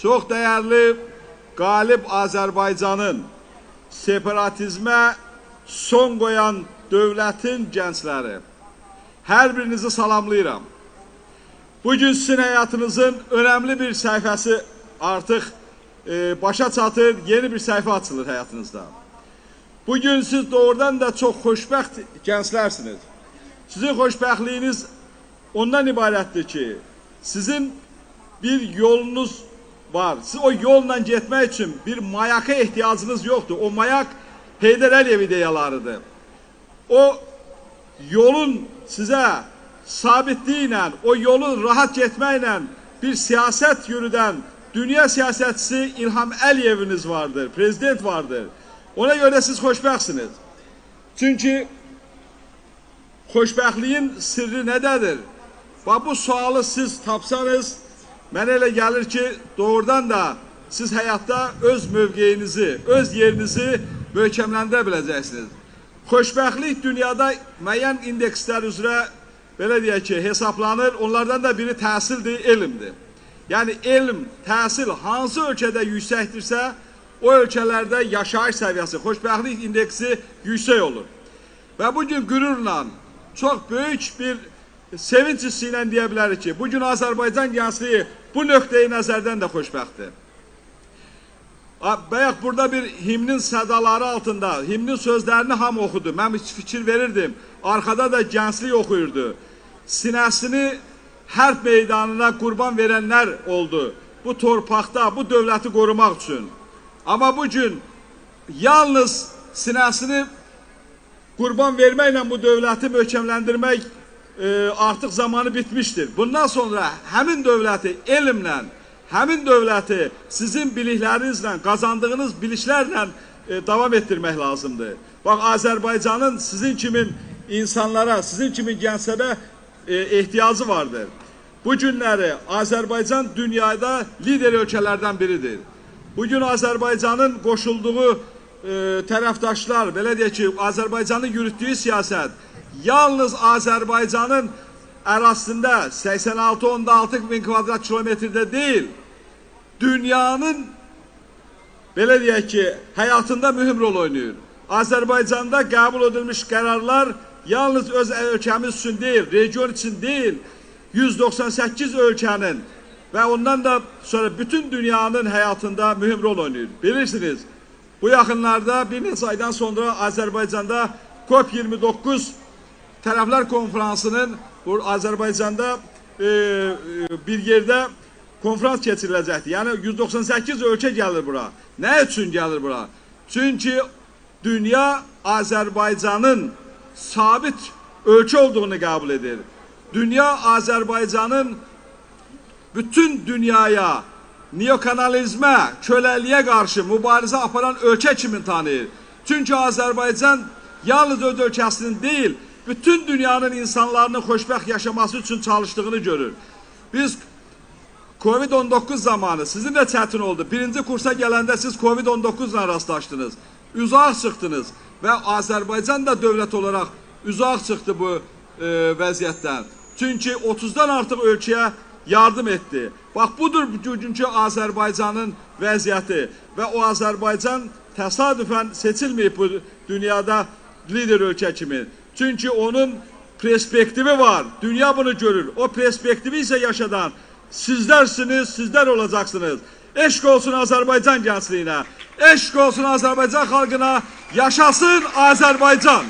Çox dəyərli qalib Azərbaycanın separatizmə son qoyan dövlətin gəncləri, hər birinizi salamlayıram. Bugün sizin həyatınızın önəmli bir səhifəsi artıq başa çatır, yeni bir səhifə açılır həyatınızda. Bugün siz doğrudan da çox xoşbəxt gənclərsiniz. Sizin xoşbəxtliyiniz ondan ibarətdir ki, sizin bir yolunuz var. Siz o yolla getmək üçün bir mayaka ehtiyacınız yoxdur. O mayak Heydər Əliyev ideyalarıdır. O yolun sizə sabitliyi ilə, o yolun rahat getməklə bir siyasət yürüdən dünya siyasətçisi İlham Əliyeviniz vardır, prezident vardır. Ona görə siz xoşbəxtsiniz. Çünki xoşbəxtliyin sirri nədədir? Bu sualı siz tapsanız, mənə elə gəlir ki, doğrudan da siz həyatda öz mövqeyinizi, öz yerinizi möhkəmləndirə biləcəksiniz. Xoşbəxtlik dünyada müəyyən indekslər üzrə, belə deyək ki, hesablanır. Onlardan da biri təhsildir, elmdir. Yəni, elm, təhsil hansı ölkədə yüksəkdirsə, o ölkələrdə yaşayış səviyyəsi, xoşbəxtlik indeksi yüksək olur. Və bugün qürurla, çox böyük bir sevinç hissi ilə deyə bilərik ki, bugün Azərbaycan gəncliyi bu nöqteyi nəzərdən də xoşbəxtdir. Bayaq burada bir himnin sədaları altında, himnin sözlərini hamı oxudu. Mən fikir verirdim, arkada da gənclik oxuyurdu. Sinəsini hərb meydanına qurban verənlər oldu. Bu torpaqda, bu dövləti qorumaq üçün. Amma bugün yalnız sinəsini qurban verməklə bu dövləti möhkəmləndirmək artıq zamanı bitmiştir. Bundan sonra həmin dövləti elmlə, həmin dövləti sizin biliklərinizlə, qazandığınız biliklərlə davam etdirmək lazımdır. Bax, Azərbaycanın sizin kimi insanlara, sizin kimi gənclərə ehtiyacı vardır. Bu günləri Azərbaycan dünyada lider ölkələrdən biridir. Bugün Azərbaycanın qoşulduğu tərəfdaşlar, belə deyək ki, Azərbaycanın yürütdüyü siyasət, yalnız Azərbaycanın ərazisində 86-16 min kvadrat kilometrdə deyil, dünyanın, belə deyək ki, həyatında mühüm rol oynayır. Azərbaycanda qəbul edilmiş qərarlar yalnız öz ölkəmiz üçün deyil, region üçün deyil, 198 ölkənin və ondan da sonra bütün dünyanın həyatında mühüm rol oynayır. Bilirsiniz, bu yaxınlarda bir neçə aydan sonra Azərbaycanda COP29 tərəflər konferansının Azərbaycanda bir yerdə konferans keçiriləcəkdir. Yəni 198 ölkə gəlir bura. Nə üçün gəlir bura? Çünki dünya Azərbaycanın sabit ölkə olduğunu qəbul edir. Dünya Azərbaycanın bütün dünyaya neokanalizmə, köləliyə qarşı mübarizə aparan ölkə kimi tanıyır. Çünki Azərbaycan yalnız öz ölkəsinin deyil, bütün dünyanın insanlarının xoşbəxt yaşaması üçün çalışdığını görür. Biz Covid-19 zamanı sizin də çətin oldu. Birinci kursa gələndə siz Covid-19 ilə rastlaşdınız. Uzaq çıxdınız və Azərbaycan da dövlət olaraq uzaq çıxdı bu vəziyyətdən. Çünki 30-dan artıq ölkəyə yardım etdi. Bax, budur bugünkü Azərbaycanın vəziyyəti və o Azərbaycan təsadüfən seçilməyib bu dünyada lider ölkə kimi. Çünki onun perspektivi var. Dünya bunu görür. O perspektivi isə yaşadan sizlərsiniz, sizlər olacaqsınız. Eşq olsun Azərbaycan gəncliyinə, eşq olsun Azərbaycan xalqına, yaşasın Azərbaycan!